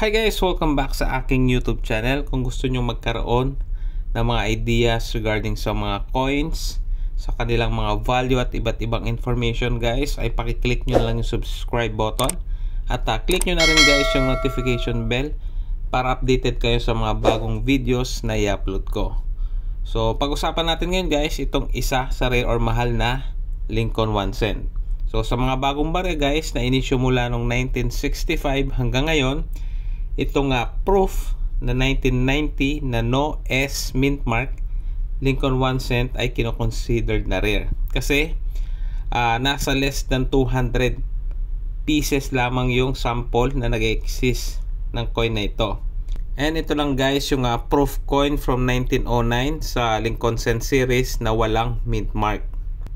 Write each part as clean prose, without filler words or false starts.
Hi guys! Welcome back sa aking YouTube channel. Kung gusto nyo magkaroon ng mga ideas regarding sa mga coins, sa kanilang mga value at iba't ibang information guys, ay pakiclick nyo na lang yung subscribe button at click nyo na rin guys yung notification bell para updated kayo sa mga bagong videos na i-upload ko. So pag-usapan natin ngayon guys, itong isa sa rare or mahal na Lincoln 1 cent. So sa mga bagong barya guys na inisyo mula noong 1965 hanggang ngayon, itong proof na 1990 na no S mint mark Lincoln 1 cent ay kino-considered na rare kasi nasa less than 200 pieces lamang yung sample na nag-exist ng coin na ito. And ito lang guys yung proof coin from 1909 sa Lincoln cent series na walang mint mark.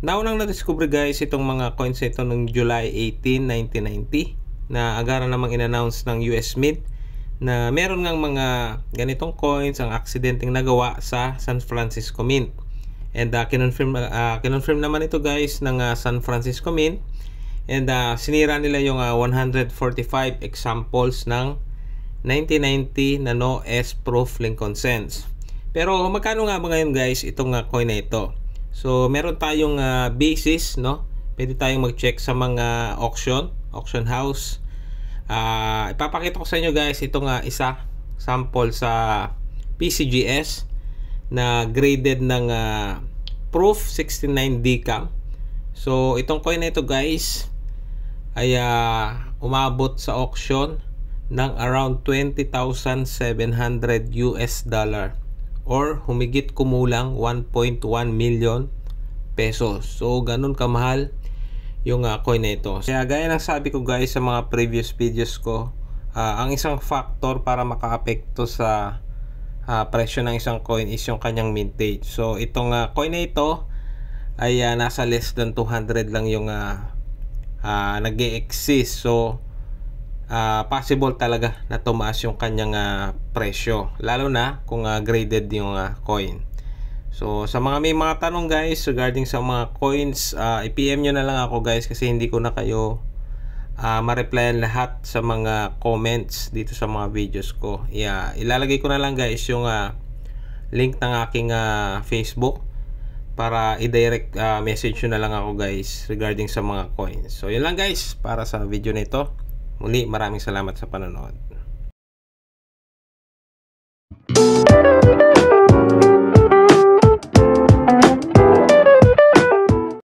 Naunang na-discover guys itong mga coins ito noong July 18, 1990 na agara namang in-announce ng US Mint na meron ngang mga ganitong coins ang aksidenteng nagawa sa San Francisco Mint. And kinonfirm naman ito guys ng San Francisco Mint. And sinira nila yung 145 examples ng 1990 na no S proof Lincoln cents. Pero magkano nga ba ngayon guys itong coin na ito? So meron tayong basis, no? Pwede tayong mag-check sa mga auction house. Ipapakita ko sa inyo guys itong isa sample sa PCGS na graded ng proof 69 decam. So itong coin na ito guys ay umabot sa auction ng around 20,700 US dollar or humigit kumulang 1.1 million pesos. So ganun kamahal yung coin na ito. Kaya gaya ng sabi ko guys sa mga previous videos ko, ang isang factor para makaapekto sa presyo ng isang coin is yung kanyang mintage. So itong coin na ito ay nasa less than 200 lang yung nag-e-exist. So possible talaga na tumaas yung kanyang presyo, lalo na kung graded yung coin. So sa mga may mga tanong guys regarding sa mga coins, i-PM nyo na lang ako guys kasi hindi ko na kayo ma-replyan lahat sa mga comments dito sa mga videos ko. Ilalagay ko na lang guys yung link ng aking Facebook para i-direct message nyo na lang ako guys regarding sa mga coins. So yun lang guys para sa video na ito. Muli, maraming salamat sa panonood.